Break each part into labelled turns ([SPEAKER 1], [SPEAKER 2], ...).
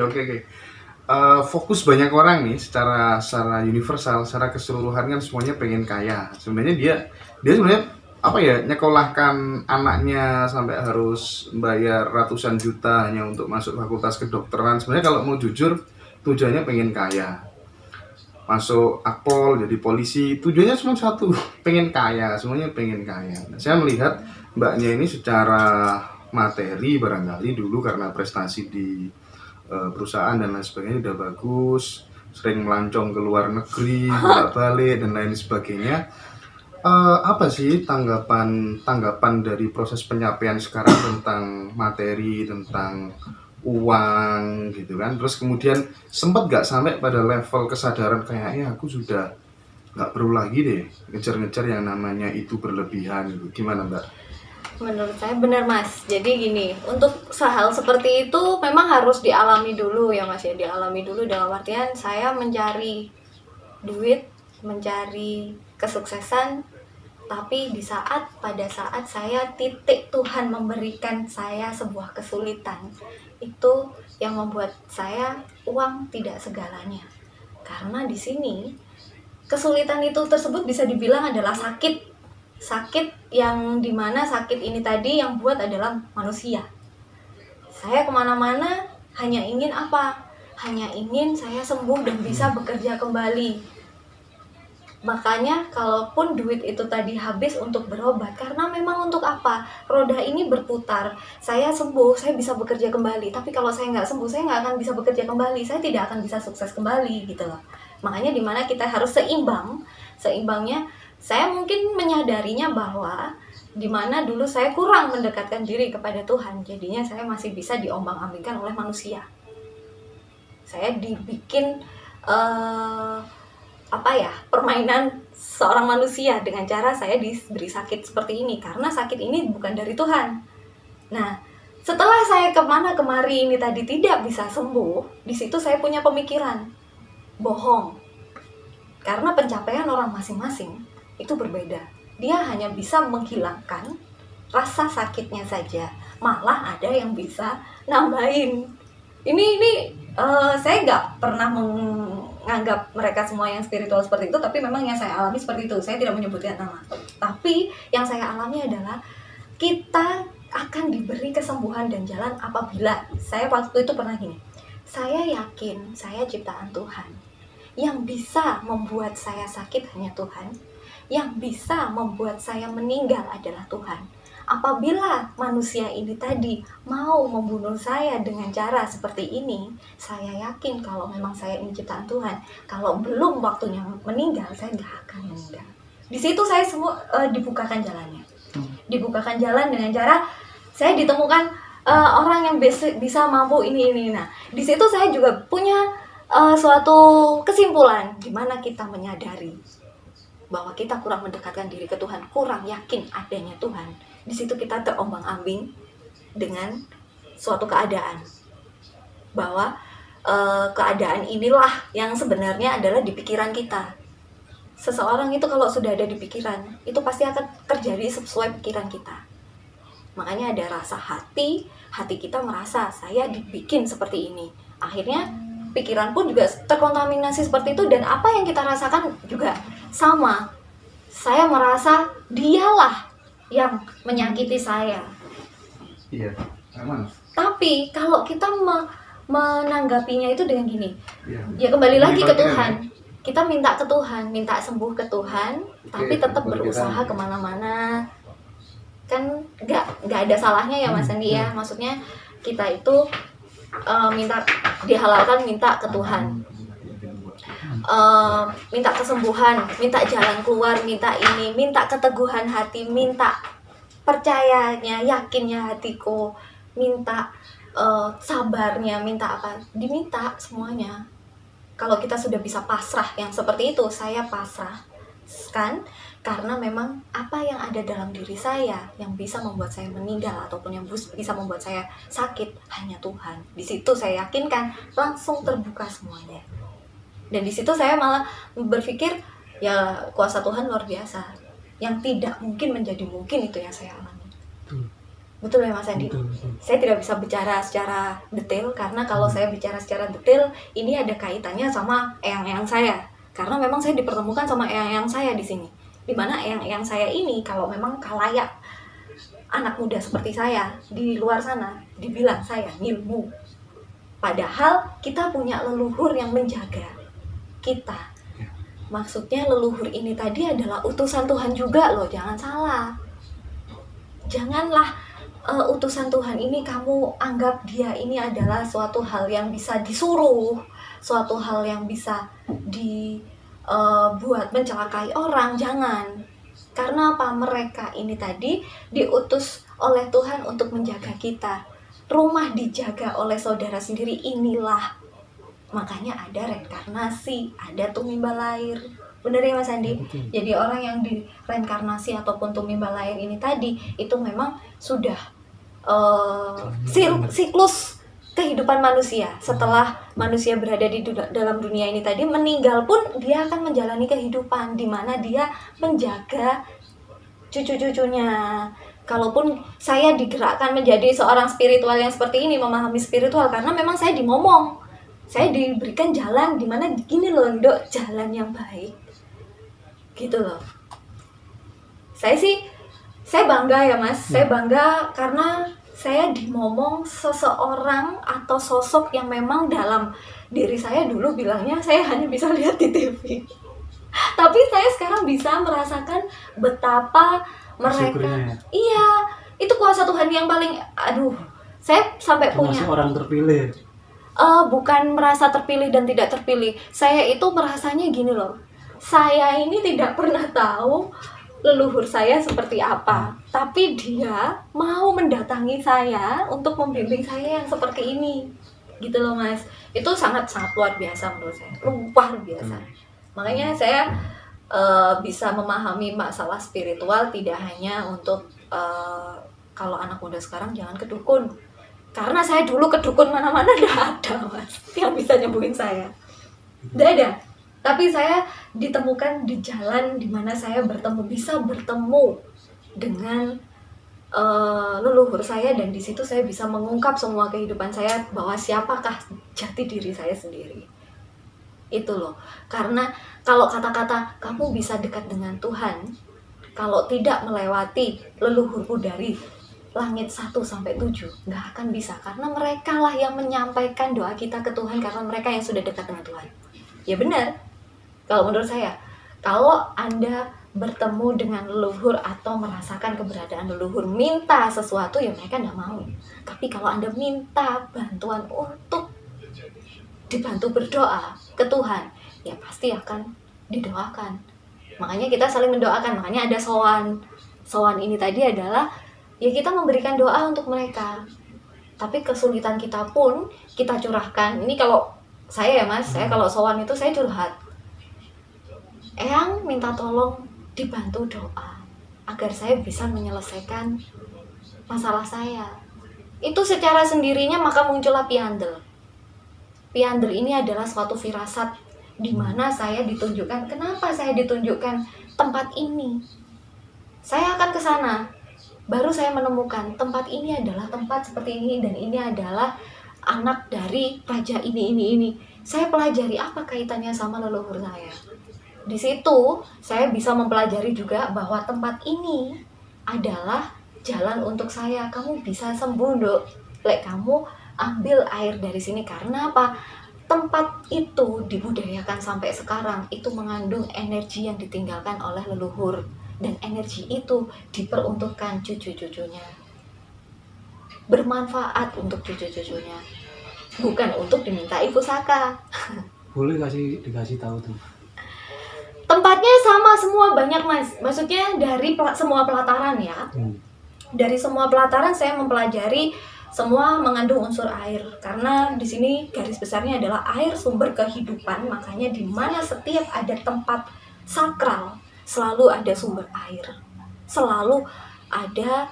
[SPEAKER 1] Ya, oke, oke. Fokus banyak orang nih secara universal, secara keseluruhan kan semuanya pengen kaya. Sebenarnya dia sebenarnya apa ya, nyekolahkan anaknya sampai harus bayar ratusan juta hanya untuk masuk fakultas kedokteran. Sebenarnya kalau mau jujur, tujuannya pengen kaya. Masuk akpol, jadi polisi, tujuannya cuma satu, pengen kaya, semuanya pengen kaya. Nah, saya melihat mbaknya ini secara materi barangkali dulu karena prestasi di perusahaan dan lain sebagainya udah bagus, sering melancong ke luar negeri, bolak-balik dan lain sebagainya. Apa sih tanggapan tanggapan dari proses pencapaian sekarang tentang materi, tentang uang gitu kan? Terus kemudian sempat nggak sampai pada level kesadaran kayaknya aku sudah nggak perlu lagi deh ngejar-ngejar yang namanya itu berlebihan gitu. Gimana Mbak?
[SPEAKER 2] Menurut saya benar Mas. Jadi gini, untuk hal seperti itu memang harus dialami dulu ya Mas ya. Dialami dulu dalam artian saya mencari duit, mencari kesuksesan, tapi pada saat saya titik Tuhan memberikan saya sebuah kesulitan, itu yang membuat saya uang tidak segalanya. Karena di sini kesulitan itu tersebut bisa dibilang adalah sakit yang dimana sakit ini tadi yang buat adalah manusia. Saya kemana-mana hanya ingin apa? Hanya ingin saya sembuh dan bisa bekerja kembali. Makanya kalaupun duit itu tadi habis untuk berobat, karena memang untuk apa? Roda ini berputar. Saya sembuh, saya bisa bekerja kembali. Tapi kalau saya nggak sembuh, saya nggak akan bisa bekerja kembali. Saya tidak akan bisa sukses kembali gitu loh. Makanya dimana kita harus seimbang. Seimbangnya saya mungkin menyadarinya bahwa dimana dulu saya kurang mendekatkan diri kepada Tuhan. Jadinya saya masih bisa diombang-ambingkan oleh manusia. Saya dibikin permainan seorang manusia dengan cara saya diberi sakit seperti ini, karena sakit ini bukan dari Tuhan. Nah, setelah saya kemana kemari ini tadi tidak bisa sembuh, di situ saya punya pemikiran bohong, karena pencapaian orang masing-masing itu berbeda. Dia hanya bisa menghilangkan rasa sakitnya saja, malah ada yang bisa nambahin. Saya nggak pernah menganggap mereka semua yang spiritual seperti itu, tapi memang yang saya alami seperti itu. Saya tidak menyebutkan nama, tapi yang saya alami adalah kita akan diberi kesembuhan dan jalan apabila saya waktu itu pernah gini, saya yakin saya ciptaan Tuhan. Yang bisa membuat saya sakit hanya Tuhan. Yang bisa membuat saya meninggal adalah Tuhan. Apabila manusia ini tadi mau membunuh saya dengan cara seperti ini, saya yakin kalau memang saya ini ciptaan Tuhan, kalau belum waktunya meninggal, saya nggak akan meninggal. Di situ saya semua dibukakan jalannya. Dibukakan jalan dengan cara saya ditemukan orang yang bisa mampu ini. Nah, di situ saya juga punya suatu kesimpulan di mana kita menyadari bahwa kita kurang mendekatkan diri ke Tuhan, kurang yakin adanya Tuhan. Di situ kita terombang-ambing dengan suatu keadaan, bahwa keadaan inilah yang sebenarnya adalah di pikiran kita. Seseorang itu kalau sudah ada di pikiran, itu pasti akan terjadi sesuai pikiran kita. Makanya ada rasa hati kita merasa saya dibikin seperti ini. Akhirnya pikiran pun juga terkontaminasi seperti itu, dan apa yang kita rasakan juga sama. Saya merasa dialah yang menyakiti saya.
[SPEAKER 1] Iya, aman.
[SPEAKER 2] Tapi kalau kita menanggapinya itu dengan gini, ya kembali lagi ke Tuhan. Kita minta ke Tuhan, minta sembuh ke Tuhan, tapi tetap berusaha kemana-mana. Kan nggak ada salahnya ya Mas Andi ya. Maksudnya kita itu minta dihalalkan, minta ke Tuhan, minta kesembuhan, minta jalan keluar, minta ini, minta keteguhan hati, minta percayanya, yakinnya hatiku, minta sabarnya, minta apa, diminta semuanya. Kalau kita sudah bisa pasrah yang seperti itu, saya pasrah kan, karena memang apa yang ada dalam diri saya yang bisa membuat saya meninggal ataupun yang bisa membuat saya sakit hanya Tuhan. Di situ saya yakinkan langsung terbuka semuanya. Dan di situ saya malah berpikir ya kuasa Tuhan luar biasa. Yang tidak mungkin menjadi mungkin, itu yang saya alami. Betul ya Mas Andi?
[SPEAKER 3] Betul, betul.
[SPEAKER 2] Saya tidak bisa bicara secara detail karena kalau saya bicara secara detail ini ada kaitannya sama eyang-eyang saya. Karena memang saya dipertemukan sama eyang-eyang saya di sini. Dimana eyang-eyang saya ini kalau memang kalayak anak muda seperti saya di luar sana dibilang saya ngilmu. Padahal kita punya leluhur yang menjaga kita. Maksudnya leluhur ini tadi adalah utusan Tuhan juga loh, jangan salah. Janganlah utusan Tuhan ini kamu anggap dia ini adalah suatu hal yang bisa disuruh, suatu hal yang bisa dibuat mencelakai orang, jangan. Karena apa? Mereka ini tadi diutus oleh Tuhan untuk menjaga kita. Rumah dijaga oleh saudara sendiri, inilah makanya ada reinkarnasi, ada tumimba lahir. Bener ya Mas Andi?
[SPEAKER 3] Betul.
[SPEAKER 2] Jadi orang yang di reinkarnasi ataupun tumimba lahir ini tadi itu memang sudah siklus kehidupan manusia. Setelah manusia berada di dalam dunia ini tadi, meninggal pun dia akan menjalani kehidupan di mana dia menjaga cucu-cucunya. Kalaupun saya digerakkan menjadi seorang spiritual yang seperti ini, memahami spiritual, karena memang saya dimomong, saya diberikan jalan di mana gini loh, Ndok, jalan yang baik. Gitu loh. Saya bangga ya Mas, saya bangga karena saya dimomong seseorang atau sosok yang memang dalam diri saya dulu bilangnya saya hanya bisa lihat di TV. Tapi saya sekarang bisa merasakan betapa mereka,
[SPEAKER 3] Syukurnya ya.
[SPEAKER 2] iya, itu kuasa Tuhan yang paling, saya sampai punya,
[SPEAKER 3] Termasuk orang terpilih.
[SPEAKER 2] bukan merasa terpilih dan tidak terpilih. Saya itu merasanya gini loh, saya ini tidak pernah tahu leluhur saya seperti apa, tapi dia mau mendatangi saya untuk membimbing saya yang seperti ini, gitu loh Mas. Itu sangat-sangat luar biasa menurut saya, luar biasa. Makanya saya bisa memahami masalah spiritual tidak hanya untuk kalau anak muda sekarang jangan ke dukun. Karena saya dulu ke dukun mana-mana tidak ada Mas yang bisa nyembuhin saya. Tidak ada. Tapi saya ditemukan di jalan di mana saya bisa bertemu dengan leluhur saya, dan di situ saya bisa mengungkap semua kehidupan saya bahwa siapakah jati diri saya sendiri. Itu loh. Karena kalau kata-kata kamu bisa dekat dengan Tuhan kalau tidak melewati leluhurku dari langit 1 sampai 7, nggak akan bisa, karena mereka lah yang menyampaikan doa kita ke Tuhan, karena mereka yang sudah dekat dengan Tuhan. Ya benar. Kalau menurut saya, kalau Anda bertemu dengan leluhur atau merasakan keberadaan leluhur, minta sesuatu ya mereka nggak mau. Tapi kalau Anda minta bantuan untuk dibantu berdoa ke Tuhan, ya pasti akan didoakan. Makanya kita saling mendoakan, makanya ada sowan. Sowan ini tadi adalah ya kita memberikan doa untuk mereka. Tapi kesulitan kita pun kita curahkan. Ini kalau saya ya Mas, saya kalau sowan itu saya curhat. Eyang minta tolong dibantu doa agar saya bisa menyelesaikan masalah saya. Itu secara sendirinya maka muncullah piandel. Piandel ini adalah suatu firasat di mana saya ditunjukkan. Kenapa saya ditunjukkan tempat ini? Saya akan ke sana. Baru saya menemukan tempat ini adalah tempat seperti ini, dan ini adalah anak dari raja ini. Saya pelajari apa kaitannya sama leluhur saya. Di situ saya bisa mempelajari juga bahwa tempat ini adalah jalan untuk saya. Kamu bisa sembuh, Dok. Lek kamu ambil air dari sini. Karena apa? Tempat itu dibudayakan sampai sekarang itu mengandung energi yang ditinggalkan oleh leluhur, dan energi itu diperuntukkan cucu-cucunya. Bermanfaat untuk cucu-cucunya. Bukan untuk dimintai pusaka.
[SPEAKER 3] Boleh dikasih tahu tuh.
[SPEAKER 2] Tempatnya sama semua, banyak Mas. Maksudnya dari semua pelataran ya. Dari semua pelataran saya mempelajari semua mengandung unsur air. Karena di sini garis besarnya adalah air sumber kehidupan. Makanya di mana setiap ada tempat sakral selalu ada sumber air. Selalu ada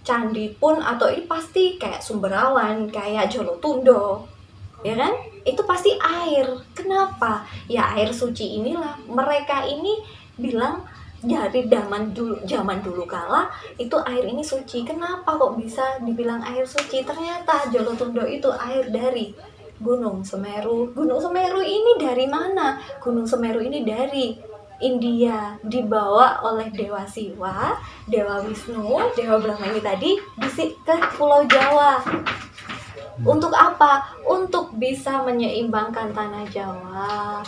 [SPEAKER 2] candi pun atau ini pasti kayak Sumberawan, kayak Jolotundo. Ya kan? Itu pasti air. Kenapa? Ya air suci inilah. Mereka ini bilang dari zaman dulu kala itu air ini suci. Kenapa kok bisa dibilang air suci? Ternyata Jolotundo itu air dari Gunung Semeru. Gunung Semeru ini dari mana? Gunung Semeru ini dari India, dibawa oleh Dewa Siwa, Dewa Wisnu, Dewa Brahma ini tadi ke Pulau Jawa. Untuk apa? Untuk bisa menyeimbangkan tanah Jawa.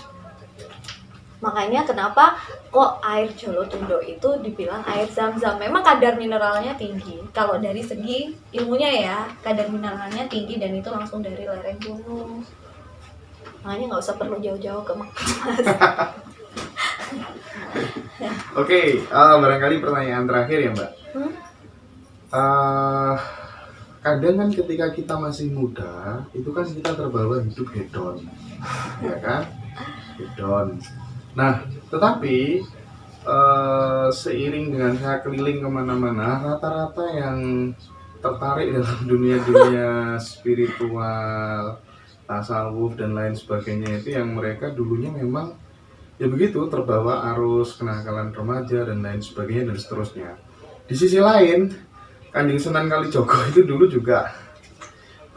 [SPEAKER 2] Makanya kenapa kok air Jolotundo itu dibilang air Zam-Zam. Memang kadar mineralnya tinggi. Kalau dari segi ilmunya ya, kadar mineralnya tinggi dan itu langsung dari lereng gunung. Makanya nggak usah perlu jauh-jauh ke Mekah, Mas.
[SPEAKER 1] Oke, barangkali pertanyaan terakhir ya Mbak. Kadang kan ketika kita masih muda, itu kan kita terbawa hidup hedon, ya kan? Hedon. Nah, tetapi seiring dengan saya keliling kemana-mana, rata-rata yang tertarik dalam dunia-dunia spiritual, tasawuf dan lain sebagainya itu yang mereka dulunya memang ya begitu terbawa arus kenakalan remaja dan lain sebagainya dan seterusnya. Di sisi lain, Kanjeng Sunan Kalijogo itu dulu juga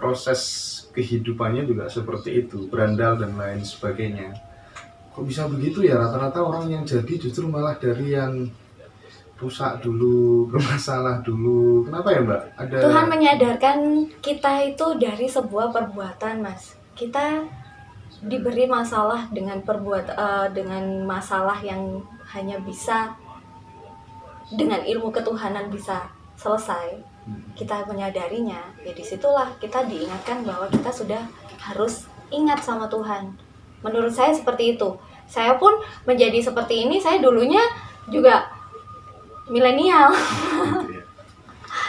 [SPEAKER 1] proses kehidupannya juga seperti itu, berandal dan lain sebagainya. Kok bisa begitu ya, rata-rata orang yang jadi justru malah dari yang rusak dulu, bermasalah dulu. Kenapa ya Mbak?
[SPEAKER 2] Tuhan menyadarkan kita itu dari sebuah perbuatan, Mas. Kita diberi masalah dengan dengan masalah yang hanya bisa dengan ilmu ketuhanan bisa selesai. Kita menyadarinya, ya disitulah kita diingatkan bahwa kita sudah harus ingat sama Tuhan. Menurut saya seperti itu. Saya pun menjadi seperti ini, saya dulunya juga milenial.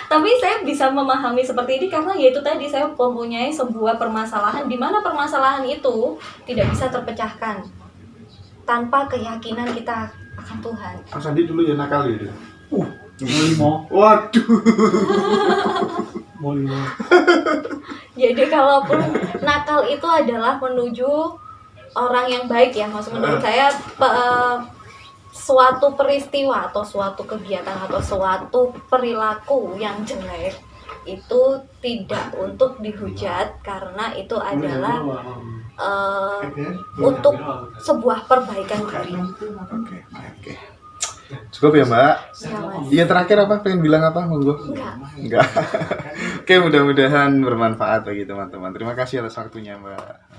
[SPEAKER 2] Tapi saya bisa memahami seperti ini karena yaitu tadi saya mempunyai sebuah permasalahan di mana permasalahan itu tidak bisa terpecahkan tanpa keyakinan kita akan Tuhan.
[SPEAKER 1] Mas Andi dulu ya nakal ya?
[SPEAKER 3] Mau
[SPEAKER 1] Waduh.
[SPEAKER 3] mau
[SPEAKER 2] Jadi kalaupun nakal itu adalah menuju orang yang baik ya, maksud menurut saya suatu peristiwa atau suatu kegiatan atau suatu perilaku yang jelek itu tidak untuk dihujat karena itu adalah untuk sebuah perbaikan diri.
[SPEAKER 1] Oke. Cukup ya Mbak?
[SPEAKER 2] Ya, Mas.
[SPEAKER 1] Iya, terakhir apa? Pengen bilang apa monggo?
[SPEAKER 2] Enggak.
[SPEAKER 1] Oke, mudah-mudahan bermanfaat bagi teman-teman. Terima kasih atas waktunya Mbak.